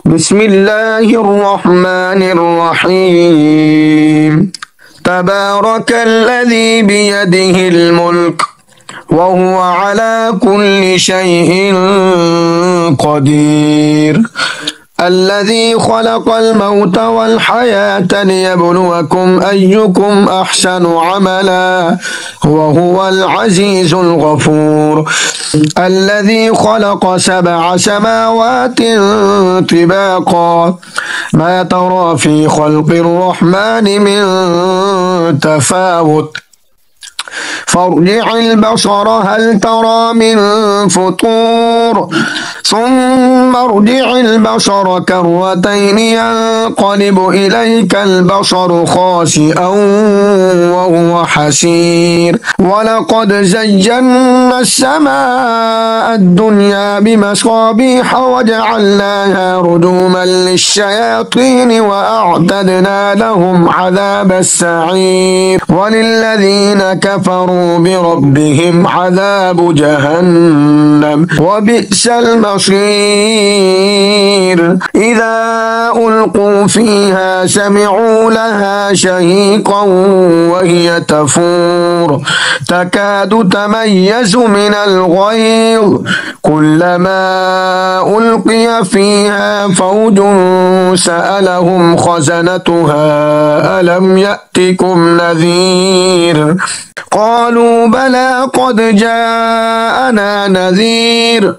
بسم الله الرحمن الرحيم. تبارك الذي بيده الملك وهو على كل شيء قدير. الذي خلق الموت والحياة ليبلوكم أيكم أحسن عملا وهو العزيز الغفور. الذي خلق 7 سماوات طباقا ما ترى في خلق الرحمن من تفاوت فارجع البصر هل ترى من فطور ثم ارجع البصر كرتين ينقلب إليك البصر خاسئا وهو حسير. ولقد زينا السماء الدنيا بمصابيح وجعلناها رجوما للشياطين وأعتدنا لهم عذاب السعير. وللذين كفروا بربهم عذاب جهنم وبئس المصير. إذا ألقوا فيها سمعوا لها شهيقا وهي تفور تكاد تميز من الغيظ كلما ألقي فيها فوج سألهم خزنتها ألم يأتكم نذير قالوا بلى قد جاءنا نذير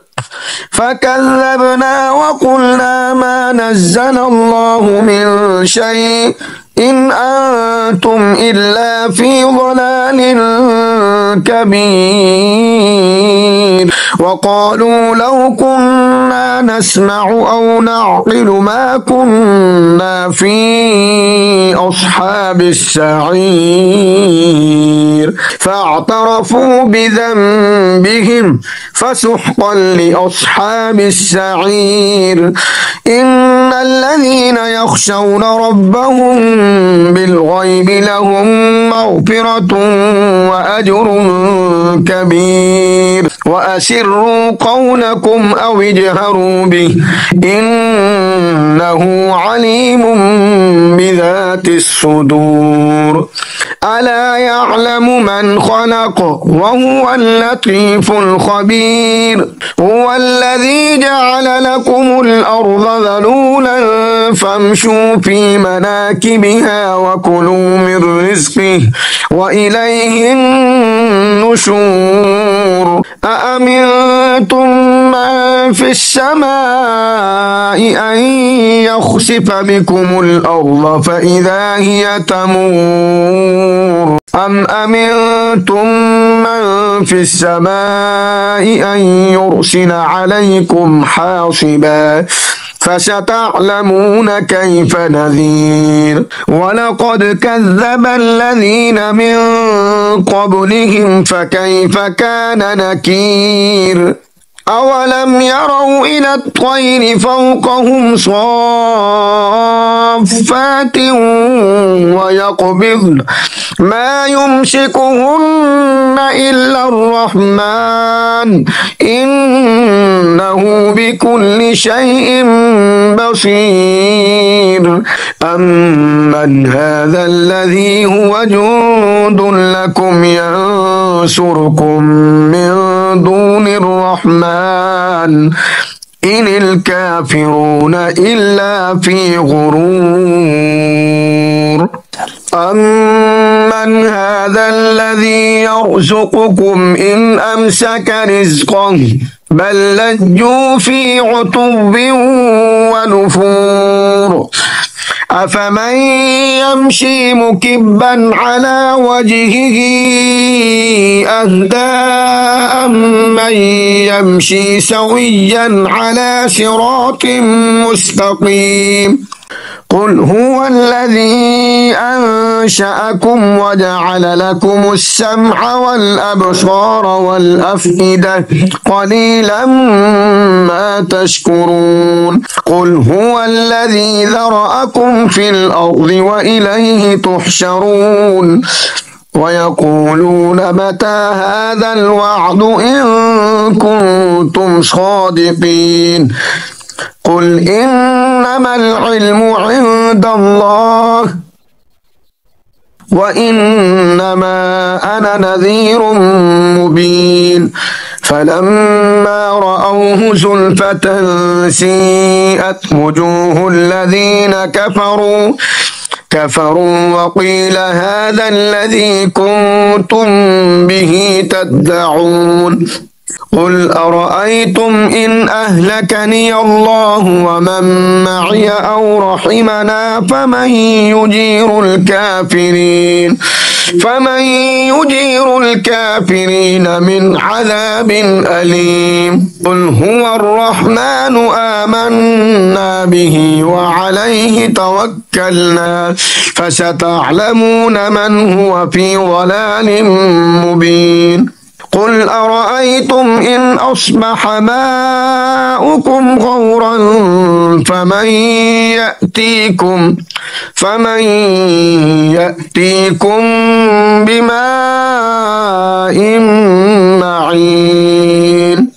فكذبنا وقلنا ما نزل الله من شيء إن أنتم إلا في ضلال كبير. وقالوا لو كنا نسمع أو نعقل ما كنا في أصحاب السعير فاعترفوا بذنبهم فسحقا لأصحاب السعير. إن الذين يخشون ربهم بالغيب لهم مغفرة وأجر كبير. وأسروا قولكم أو اجهروا به إنه عليم بذات الصدور. ألا يعلم من خلق وهو اللطيف الخبير. هو الذي جعل لكم الأرض ذلولا فامشوا في مناكبها وكلوا من رزقه وإليه النشور. أأمنتم من في السماء أن يخسف بكم الأرض فإذا هي تمور أم أمنتم من في السماء أن يرسل عليكم حاصبا فستعلمون كيف نذير. ولقد كذب الذين من قبلهم فكيف كان نكير. أولم يروا إلى الطير فوقهم صافات ويقبضن ما يمسكهن إلا الرحمن إنه بكل شيء بصير. أمن هذا الذي هو جند لكم ينصركم من دون الرحمن إن الكافرون إلا في غرور. أمن هذا الذي يرزقكم إن أمسك رزقه بل لجوا في عتب ونفور. أفمن يمشي مكبا على وجهه أهدى أمن يمشي سويا على صراط مستقيم. قل هو الذي أنشأكم وجعل لكم السمع والأبصار والأفئدة قليلا ما تشكرون. قل هو الذي ذرأكم في الأرض وإليه تحشرون. ويقولون متى هذا الوعد إن كنتم صادقين. قل إن إنما العلم عند الله وإنما أنا نذير مبين فلما رأوه زلفة سيئت وجوه الذين كفروا وقيل هذا الذي كنتم به تدعون قل أرأيتم إن أهلكني الله ومن معي أو رحمنا فمن يجير الكافرين من عذاب أليم قل هو الرحمن آمنا به وعليه توكلنا فستعلمون من هو في ضلال مبين قل أرأيتم إن أصبح ماؤكم غورا فمن يأتيكم بماء معين